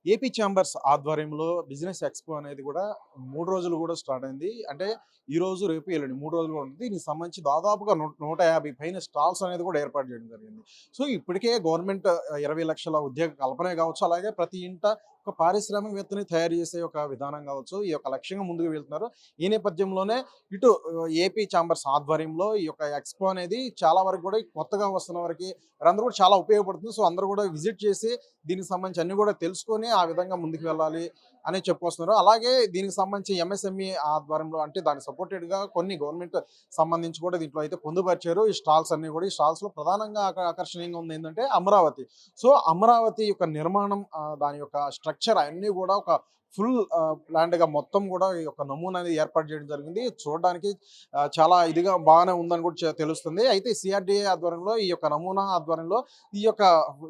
AP chambers ఆధ్వర్యంలో business expo అనేది కూడా 3 రోజులు కూడా స్టార్ట్ అయింది. అంటే ఈరోజు, రేపు, ఎల్లుండి 3 రోజులు కూడా ఉంటుంది. దీనికి సంబంధించి దాదాపుగా 150 పైన స్టాల్స్ అనేది కూడా ఏర్పాటు చేయడం జరిగింది. సో, ఇప్పటికే గవర్నమెంట్ 20,00,000 ఉద్యోగ కల్పనే కావచ్చు, అలాగే ప్రతి ఇంట ఒక పారిశ్రామికవేత్తని తయారు చేసే ఒక విధానం కావచ్చు, ఈ యొక్క లక్ష్యంగా ముందుకు వెళ్తున్నారు. ఈ నేపథ్యంలోనే ఇటు ఏపీ చాంబర్స్ ఆధ్వర్యంలో ఈ యొక్క ఎక్స్‌పో అనేది చాలా వరకు కూడా కొత్తగా వస్తున్న వారికి వారందరూ కూడా చాలా ఉపయోగపడుతుంది. సో, అందరూ కూడా విజిట్ చేసి దీనికి సంబంధించి అన్నీ కూడా తెలుసుకొని ఆ విధంగా ముందుకు వెళ్ళాలి అని చెప్పుకొస్తున్నారు. అలాగే దీనికి సంబంధించి ఎంఎస్ఎంఈ ఆధ్వర్యంలో అంటే దానికి సపోర్టెడ్‌గా కొన్ని గవర్నమెంట్ సంబంధించి కూడా దీంట్లో అయితే పొందుపరిచారు. ఈ స్టాల్స్ అన్నీ కూడా ఈ స్టాల్స్‌లో ప్రధానంగా ఆకర్షణీయంగా ఉంది ఏందంటే అమరావతి. సో, అమరావతి యొక్క నిర్మాణం దాని యొక్క స్ట్రక్చర్ అన్నీ కూడా ఒక ఫుల్ ప్లాన్డ్‌గా మొత్తం కూడా ఈ యొక్క నమూనా అనేది ఏర్పాటు చేయడం జరిగింది. చూడడానికి చాలా ఇదిగా బాగానే ఉందని కూడా తెలుస్తుంది. అయితే సిఆర్‌డిఏ ఆధ్వర్యంలో ఈ యొక్క నమూనా ఆధ్వర్యంలో ఈ యొక్క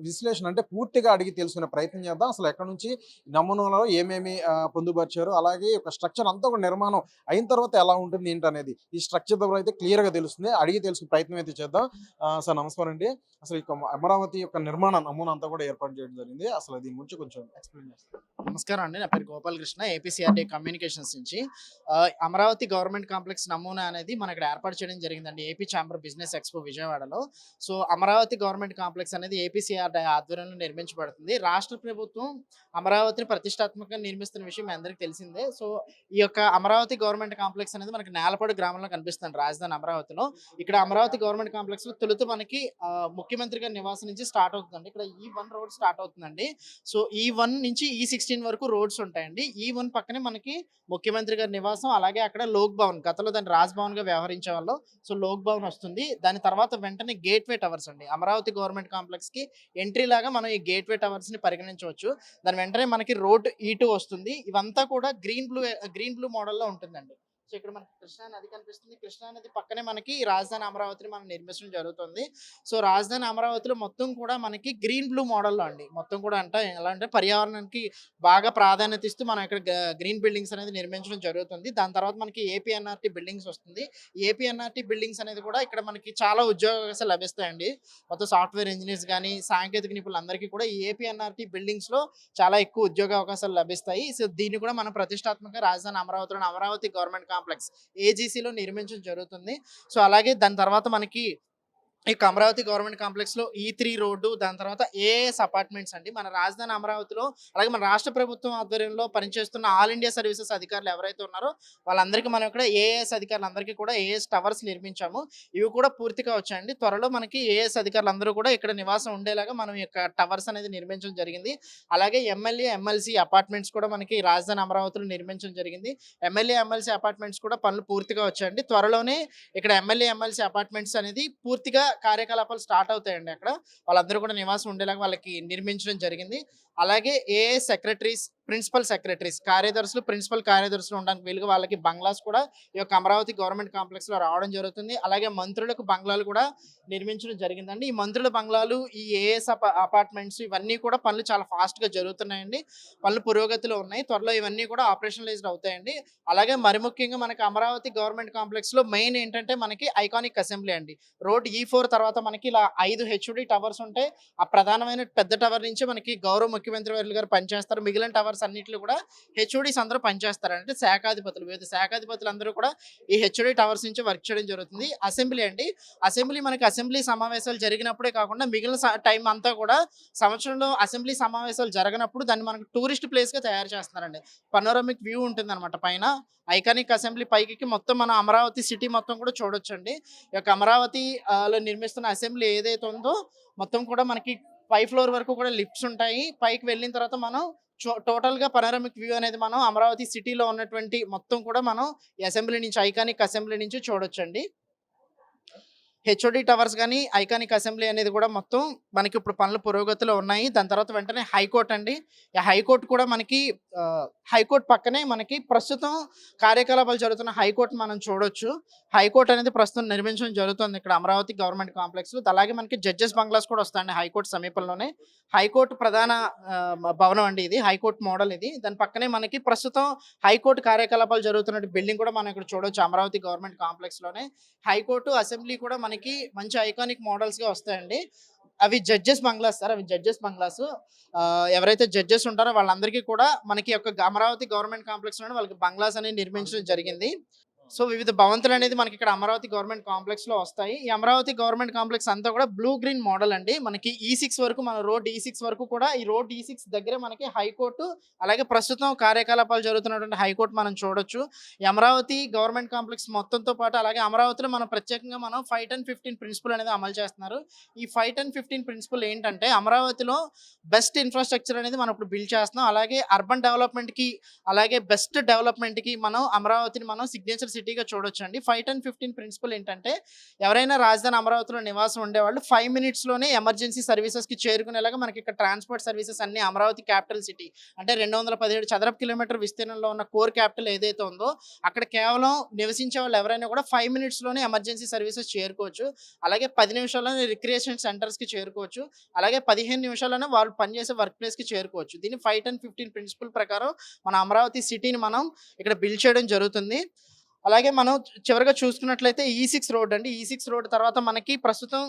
విశ్లేషణ అంటే పూర్తిగా అడిగి తెలుసుకునే ప్రయత్నం చేద్దాం. అసలు ఎక్కడి నుంచి నమూనాలో ఏమేమి పొందుపరిచారు, అలాగే ఒక స్ట్రక్చర్ అంతా కూడా నిర్మాణం అయిన తర్వాత ఎలా ఉంటుంది ఏంటనేది ఈ స్ట్రక్చర్ ద్వారా అయితే క్లియర్‌గా తెలుస్తుంది. అడిగి తెలుసుకునే ప్రయత్నం అయితే చేద్దాం. సార్ నమస్కారం అండి. అసలు ఈ అమరావతి యొక్క నిర్మాణ నమూనా అంతా కూడా ఏర్పాటు చేయడం జరిగింది. అసలు దీని గురించి కొంచెం ఎక్స్‌ప్లెయిన్ చేస్తారా? నమస్కారం అండి. నా పేరు గోపాలకృష్ణ. ఏపీసీఆర్‌డీ కమ్యూనికేషన్స్ నుంచి. అమరావతి గవర్నమెంట్ కాంప్లెక్స్ నమూనా అనేది మన ఇక్కడ ఏర్పాటు చేయడం జరిగిందండి. ఏపీ చాంబర్ బిజినెస్ ఎక్స్‌పో విజయవాడలో. సో, అమరావతి గవర్నమెంట్ కాంప్లెక్స్ అనేది ఏపీసీఆర్‌డీ ఆధ్వర్యంలో నిర్మించబడుతుంది. రాష్ట్ర ప్రభుత్వం అమరావతిని ప్రతిష్టాత్మకంగా నిర్మిస్తున్న విషయం మీ అందరికీ తెలిసిందే. సో, ఈ యొక్క అమరావతి గవర్నమెంట్ కాంప్లెక్స్ అనేది మనకి నేలపాడు గ్రామంలో కనిపిస్తుంది రాజధాని అమరావతిలో. ఇక్కడ అమరావతి గవర్నమెంట్ కాంప్లెక్స్‌లో తొలుత మనకి ముఖ్యమంత్రి గారి నివాసం నుంచి స్టార్ట్ అవుతుందండి. ఇక్కడ E1 రోడ్ స్టార్ట్ అవుతుందండి. సో, E1 నుంచి E16 వరకు రోడ్స్ ఉంటాయండి. E1 పక్కనే మనకి ముఖ్యమంత్రి గారి నివాసం, అలాగే అక్కడ లోక్ భవన్, గతంలో దాన్ని రాజ్ భవన్ గా వ్యవహరించే వాళ్ళు. సో, లోక్ భవన్ వస్తుంది. దాని తర్వాత వెంటనే గేట్‌వే టవర్స్ అండి. అమరావతి గవర్నమెంట్ కాంప్లెక్స్ కి ఎంట్రీ లాగా మనం ఈ గేట్‌వే టవర్స్ ని పరిగణించవచ్చు. దాని వెంటనే మనకి రోడ్ E2 వస్తుంది. ఇవంతా కూడా గ్రీన్ బ్లూ మోడల్ లో ఉంటుందండి. సో, ఇక్కడ మనకి కృష్ణా నది కనిపిస్తుంది. కృష్ణా నది పక్కనే మనకి రాజధాని అమరావతిని మనం నిర్మించడం జరుగుతుంది. సో, రాజధాని అమరావతిలో మొత్తం కూడా మనకి గ్రీన్ బ్లూ మోడల్‌లో అండి. మొత్తం కూడా అంటే ఎలా అంటే పర్యావరణానికి బాగా ప్రాధాన్యత ఇస్తూ మనం ఇక్కడ గ్రీన్ బిల్డింగ్స్ అనేది నిర్మించడం జరుగుతుంది. దాని తర్వాత మనకి ఏపీఎన్ఆర్‌టీ బిల్డింగ్స్ వస్తుంది. ఏపీఎన్ఆర్‌టీ బిల్డింగ్స్ అనేది కూడా ఇక్కడ మనకి చాలా ఉద్యోగావకాశాలు లభిస్తాయండి. మొత్తం సాఫ్ట్‌వేర్ ఇంజినీర్స్ గాని, సాంకేతిక నిపుణులందరికీ కూడా ఈ ఏపీఎన్ఆర్‌టీ బిల్డింగ్స్‌లో చాలా ఎక్కువ ఉద్యోగ అవకాశాలు లభిస్తాయి. సో, దీన్ని కూడా మనం ప్రతిష్టాత్మకంగా రాజధాని అమరావతిలోని అమరావతి గవర్నమెంట్ కాంప్లెక్స్ ఏజీసీలో నిర్మించడం జరుగుతుంది. సో, అలాగే దాని తర్వాత మనకి ఈ అమరావతి గవర్నమెంట్ కాంప్లెక్స్ లో E3 రోడ్డు, దాని తర్వాత ఏఎస్ అపార్ట్మెంట్స్ అండి. మన రాజధాని అమరావతిలో అలాగే మన రాష్ట్ర ప్రభుత్వం ఆధ్వర్యంలో పనిచేస్తున్న ఆల్ ఇండియా సర్వీసెస్ అధికారులు ఎవరైతే ఉన్నారో వాళ్ళందరికీ మనం ఇక్కడ ఏఎస్ అధికారులందరికీ కూడా ఏఎస్ టవర్స్ నిర్మించాము. ఇవి కూడా పూర్తిగా వచ్చాయండి. త్వరలో మనకి ఏఎస్ అధికారులందరూ కూడా ఇక్కడ నివాసం ఉండేలాగా మనం ఈ యొక్క టవర్స్ అనేది నిర్మించడం జరిగింది. అలాగే ఎమ్మెల్యే ఎమ్మెల్సీ అపార్ట్మెంట్స్ కూడా మనకి రాజధాని అమరావతిలో నిర్మించడం జరిగింది. ఎమ్మెల్యే ఎమ్మెల్సీ అపార్ట్మెంట్స్ కూడా పనులు పూర్తిగా వచ్చాయండి. త్వరలోనే ఇక్కడ ఎమ్మెల్యే ఎమ్మెల్సీ అపార్ట్మెంట్స్ అనేది పూర్తిగా కార్యకలాపాలు స్టార్ట్ అవుతాయండి. అక్కడ వాళ్ళందరూ కూడా నివాసం ఉండేలాగా వాళ్ళకి నిర్మించడం జరిగింది. అలాగే సెక్రటరీస్, ప్రిన్సిపల్ సెక్రటరీస్, కార్యదర్శులు, ప్రిన్సిపల్ కార్యదర్శులు ఉండడానికి వీలుగా వాళ్ళకి బంగ్లాస్ కూడా ఈ యొక్క అమరావతి గవర్నమెంట్ కాంప్లెక్స్ లో రావడం జరుగుతుంది. అలాగే మంత్రులకు బంగ్లాలు కూడా నిర్మించడం జరిగిందండి. ఈ మంత్రుల బంగ్లాలు, ఈ ఏఎస్ అపార్ట్మెంట్స్ ఇవన్నీ కూడా పనులు చాలా ఫాస్ట్ గా జరుగుతున్నాయండి. పనులు పురోగతిలో ఉన్నాయి. త్వరలో ఇవన్నీ కూడా ఆపరేషనలైజ్డ్ అవుతాయండి. అలాగే మరి ముఖ్యంగా మనకి అమరావతి గవర్నమెంట్ కాంప్లెక్స్ లో మెయిన్ ఏంటంటే మనకి ఐకానిక్ అసెంబ్లీ అండి. రోడ్ E4 తర్వాత మనకి ఇలా 5 హెచ్ఓడి టవర్స్ ఉంటాయి. ఆ ప్రధానమైన పెద్ద టవర్ నుంచి మనకి గౌరవ ముఖ్యమంత్రి వర్యులు గారు పనిచేస్తారు. మిగిలిన టవర్స్ అన్నిట్లో కూడా హెచ్ఓడీస్ అందరూ పనిచేస్తారు. అంటే శాఖాధిపతులు, వివిధ శాఖాధిపతులు అందరూ కూడా ఈ హెచ్ఓడి టవర్స్ నుంచి వర్క్ చేయడం జరుగుతుంది. అసెంబ్లీ అండి. అసెంబ్లీ సమావేశాలు జరిగినప్పుడే కాకుండా మిగిలిన టైం అంతా కూడా సంవత్సరంలో అసెంబ్లీ సమావేశాలు జరగనప్పుడు దాన్ని మనకు టూరిస్ట్ ప్లేస్ గా తయారు చేస్తున్నారండి. పనోరమిక్ వ్యూ ఉంటుంది పైన. ఐకానిక్ అసెంబ్లీ పైకి మొత్తం మన అమరావతి సిటీ మొత్తం కూడా చూడొచ్చండి. ఈ యొక్క అమరావతి లో నిర్మిస్తున్న అసెంబ్లీ ఏదైతే ఉందో మొత్తం కూడా మనకి 5 ఫ్లోర్ వరకు కూడా లిఫ్ట్స్ ఉంటాయి. పైకి వెళ్ళిన తర్వాత మనం టోటల్ గా పనోరమిక్ వ్యూ అనేది మనం అమరావతి సిటీలో ఉన్నటువంటి మొత్తం కూడా మనం ఈ అసెంబ్లీ నుంచి, ఐకానిక్ అసెంబ్లీ నుంచి చూడొచ్చండి. హెచ్ఓడి టవర్స్ గానీ, ఐకానిక్ అసెంబ్లీ అనేది కూడా మొత్తం మనకి ఇప్పుడు పనులు పురోగతిలో ఉన్నాయి. దాని తర్వాత వెంటనే హైకోర్ట్ అండి. ఈ హైకోర్ట్ కూడా మనకి హైకోర్ట్ పక్కనే మనకి ప్రస్తుతం కార్యకలాపాలు జరుగుతున్న హైకోర్ట్ మనం చూడొచ్చు. హైకోర్ట్ అనేది ప్రస్తుతం నిర్మించడం జరుగుతుంది ఇక్కడ అమరావతి గవర్నమెంట్ కాంప్లెక్స్ లో. అలాగే మనకి జడ్జెస్ బంగ్లాస్ కూడా వస్తాయండి హైకోర్టు సమీపంలోనే. హైకోర్టు ప్రధాన భవనం అండి ఇది. హైకోర్టు మోడల్ ఇది. దాని పక్కనే మనకి ప్రస్తుతం హైకోర్టు కార్యకలాపాలు జరుగుతున్న బిల్డింగ్ కూడా మనం ఇక్కడ చూడొచ్చు అమరావతి గవర్నమెంట్ కాంప్లెక్స్ లోనే. హైకోర్టు, అసెంబ్లీ కూడా మనకి మంచి ఐకానిక్ మోడల్స్ గా వస్తాయండి. అవి జడ్జెస్ బంగ్లాస్ సార్. అవి జడ్జెస్ బంగ్లాస్. ఎవరైతే జడ్జెస్ ఉంటారో వాళ్ళందరికీ కూడా మనకి యొక్క అమరావతి గవర్నమెంట్ కాంప్లెక్స్‌లోనే వాళ్ళకి బంగ్లాస్ అనేవి నిర్మించడం జరిగింది. సో, వివిధ భవంతులనేది మనకిక్కడ అమరావతి గవర్నమెంట్ కాంప్లెక్స్‌లో వస్తాయి. ఈ అమరావతి గవర్నమెంట్ కాంప్లెక్స్ అంతా కూడా బ్లూ గ్రీన్ మోడల్ అండి. మనకి E6 వరకు మన రోడ్ E6 వరకు కూడా ఈ రోడ్ E6 దగ్గరే మనకి హైకోర్టు, అలాగే ప్రస్తుతం కార్యకలాపాలు జరుగుతున్నటువంటి హైకోర్టు మనం చూడొచ్చు. ఈ అమరావతి గవర్నమెంట్ కాంప్లెక్స్ మొత్తంతో పాటు అలాగే అమరావతిలో మనం ప్రత్యేకంగా మనం 5-10-15 ప్రిన్సిపల్ అనేది అమలు చేస్తున్నారు. ఈ 5-10-15 ప్రిన్సిపల్ ఏంటంటే అమరావతిలో బెస్ట్ ఇన్‌ఫ్రాస్ట్రక్చర్ అనేది మనం ఇప్పుడు బిల్డ్ చేస్తున్నాం. అలాగే అర్బన్ డెవలప్‌మెంట్‌కి అలాగే బెస్ట్ డెవలప్‌మెంట్‌కి మనం అమరావతిని మనం సిగ్నేచర్ సిటీగా చూడొచ్చండి. 5-10-15 ప్రిన్సిపల్ ఏంటంటే ఎవరైనా రాజధాని అమరావతిలో నివాసం ఉండేవాళ్ళు 5 మినిట్స్‌లోనే ఎమర్జెన్సీ సర్వీసెస్‌కి చేరుకునేలాగా మనకి ఇక్కడ ట్రాన్స్‌పోర్ట్ సర్వీసెస్ అన్నీ అమరావతి క్యాపిటల్ సిటీ అంటే 217 చదరపు కిలోమీటర్ విస్తీర్ణంలో ఉన్న కోర్ క్యాపిటల్ ఏదైతే ఉందో అక్కడ కేవలం నివసించే వాళ్ళు ఎవరైనా కూడా 5 మినిట్స్‌లోనే ఎమర్జెన్సీ సర్వీసెస్ చేరుకోవచ్చు. అలాగే 10 నిమిషాల్లోనే రిక్రియేషన్ సెంటర్స్‌కి చేరుకోవచ్చు. అలాగే 15 నిమిషాల్లోనే వాళ్ళు పనిచేసే వర్క్ ప్లేస్‌కి చేరుకోవచ్చు. దీన్ని 5-10-15 ప్రిన్సిపల్ ప్రకారం మన అమరావతి సిటీని మనం ఇక్కడ బిల్డ్ చేయడం జరుగుతుంది. అలాగే మనం చివరగా చూసుకున్నట్లయితే E6 రోడ్ అండి. E6 రోడ్ తర్వాత మనకి ప్రస్తుతం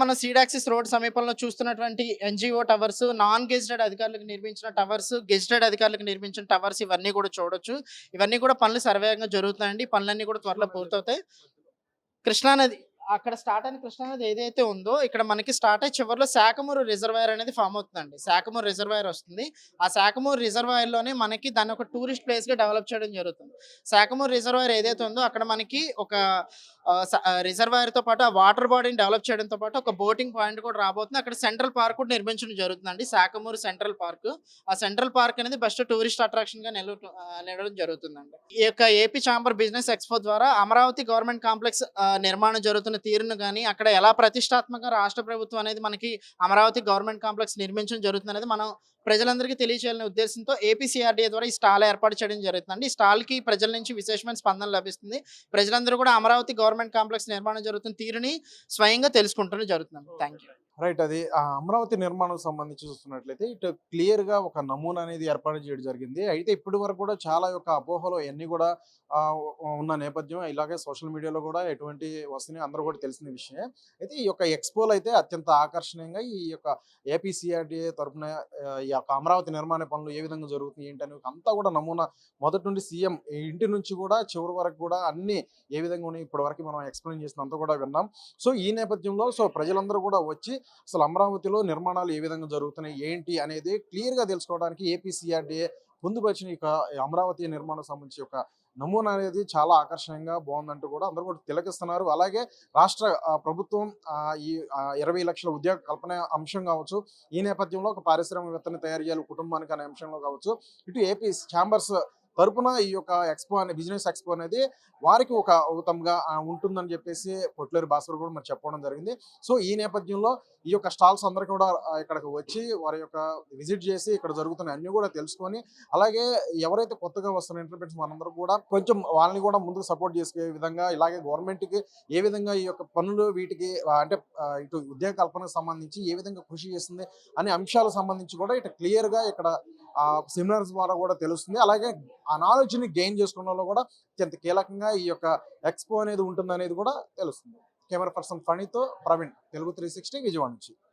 మనం సీడాక్సిస్ రోడ్ సమీపంలో చూస్తున్నటువంటి ఎన్‌జీఓ టవర్స్, నాన్ గెజిటెడ్ అధికారులకు నిర్మించిన టవర్స్, గెజిటెడ్ అధికారులకు నిర్మించిన టవర్స్ ఇవన్నీ కూడా చూడొచ్చు. ఇవన్నీ కూడా పనులు సర్వేగంగా జరుగుతున్నాయండి. ఈ పనులన్నీ కూడా త్వరలో పూర్తవుతాయి. కృష్ణానది అక్కడ స్టార్ట్ అయిన కృష్ణానది ఏదైతే ఉందో ఇక్కడ మనకి స్టార్ట్ అయ్యి చివరిలో శాఖమూరు రిజర్వాయర్ అనేది ఫామ్ అవుతుందండి. శాఖమూరు రిజర్వాయర్ వస్తుంది. ఆ శాఖమూరు రిజర్వాయర్‌లోనే మనకి దాన్ని ఒక టూరిస్ట్ ప్లేస్‌గా డెవలప్ చేయడం జరుగుతుంది. శాఖమూరు రిజర్వాయర్ ఏదైతే ఉందో అక్కడ మనకి ఒక రిజర్వాయర్‌తో పాటు ఆ వాటర్ బాడీని డెవలప్ చేయడంతో పాటు ఒక బోటింగ్ పాయింట్ కూడా రాబోతుంది. అక్కడ సెంట్రల్ పార్క్ కూడా నిర్మించడం జరుగుతుందండి. Sakhamuru central park. ఆ సెంట్రల్ పార్క్ అనేది బెస్ట్ టూరిస్ట్ అట్రాక్షన్‌గా నిలవడం జరుగుతుందండి. ఈ యొక్క ఏపీ ఛాంబర్ బిజినెస్ ఎక్స్‌పో ద్వారా అమరావతి గవర్నమెంట్ కాంప్లెక్స్ నిర్మాణం జరుగుతున్న తీరును గాని, అక్కడ ఎలా ప్రతిష్టాత్మకంగా రాష్ట్ర ప్రభుత్వం అనేది మనకి అమరావతి గవర్నమెంట్ కాంప్లెక్స్ నిర్మించడం జరుగుతుందనేది మనం ప్రజలందరికీ తెలియచేయాలనే ఉద్దేశంతో ఏపీసీఆర్డీఏ ద్వారా ఈ స్టాల్ ఏర్పాటు చేయడం జరుగుతుందండి. ఈ స్టాల్‌కి ప్రజల నుంచి విశేషమైన స్పందన లభిస్తుంది. ప్రజలందరూ కూడా అమరావతి గవర్నమెంట్ కాంప్లెక్స్ నిర్మాణం జరుగుతున్న తీరుని స్వయంగా తెలుసుకుంటం జరుగుతుందండి. Thank you. రైట్. అది అమరావతి నిర్మాణం సంబంధించి చూస్తున్నట్లయితే ఇటు క్లియర్‌గా ఒక నమూనా అనేది ఏర్పాటు చేయడం జరిగింది. అయితే ఇప్పటి వరకు కూడా చాలా యొక్క అపోహలు అయన్నీ కూడా ఉన్న నేపథ్యం ఇలాగే సోషల్ మీడియాలో కూడా ఎటువంటి వస్తున్నాయి అందరూ కూడా తెలిసిన విషయమే. అయితే ఈ యొక్క ఎక్స్‌పోలో అయితే అత్యంత ఆకర్షణీయంగా ఈ యొక్క ఏపీసీఆర్‌డీఏ తరపున ఈ యొక్క అమరావతి నిర్మాణ పనులు ఏ విధంగా జరుగుతున్నాయి ఏంటి అని అంతా కూడా నమూనా మొదటి నుండి సీఎం ఇంటి నుంచి కూడా చివరి వరకు కూడా అన్నీ ఏ విధంగా ఉన్నాయి ఇప్పటివరకు మనం ఎక్స్‌ప్లెయిన్ చేసినంతా కూడా విన్నాం. సో ఈ నేపథ్యంలో ప్రజలందరూ కూడా వచ్చి అసలు అమరావతిలో నిర్మాణాలు ఏ విధంగా జరుగుతున్నాయి ఏంటి అనేది క్లియర్‌గా తెలుసుకోవడానికి ఏపీసీఆర్‌డీఏ పొందుపరిచిన ఇక అమరావతి నిర్మాణం సంబంధించి ఒక నమూనా అనేది చాలా ఆకర్షణీయంగా బాగుందంటూ కూడా అందరూ కూడా తిలకిస్తున్నారు. అలాగే రాష్ట్ర ప్రభుత్వం ఈ 20 లక్షల ఉద్యోగ కల్పన అంశం కావచ్చు, ఈ నేపథ్యంలో ఒక పారిశ్రామికవేత్తని తయారు చేయాలి కుటుంబానికి అనే అంశంలో కావచ్చు, ఇటు ఏపీ ఛాంబర్స్ తరపున ఈ యొక్క ఎక్స్‌పో అనే బిజినెస్ ఎక్స్‌పో అనేది వారికి ఒక ఊతంగా ఉంటుందని చెప్పేసి పొట్లేరు భాస్కర్ కూడా మరి చెప్పడం జరిగింది. సో ఈ నేపథ్యంలో ఈ యొక్క స్టాల్స్ అందరూ కూడా ఇక్కడికి వచ్చి వారి యొక్క విజిట్ చేసి ఇక్కడ జరుగుతున్న అన్ని కూడా తెలుసుకొని, అలాగే ఎవరైతే కొత్తగా వస్తున్న ఎంటర్‌ప్రెన్యూర్స్ మనందరూ కూడా కొంచెం వాళ్ళని కూడా ముందుకు సపోర్ట్ చేసే విధంగా, ఇలాగే గవర్నమెంట్‌కి ఏ విధంగా ఈ యొక్క పనులు వీటికి అంటే ఇటు ఉద్యోగ కల్పనకు సంబంధించి ఏ విధంగా కృషి చేస్తుంది అనే అంశాలకు సంబంధించి కూడా ఇటు క్లియర్‌గా ఇక్కడ సెమినార్స్ ద్వారా కూడా తెలుస్తుంది. అలాగే ఆ నాలెడ్జ్‌ని గెయిన్ చేసుకోవడంలో కూడా అత్యంత కీలకంగా ఈ యొక్క ఎక్స్‌పో అనేది ఉంటుందనేది కూడా తెలుస్తుంది. కెమెరా పర్సన్ ఫణితో ప్రవీణ్, తెలుగు 360 విజయవాడ నుంచి.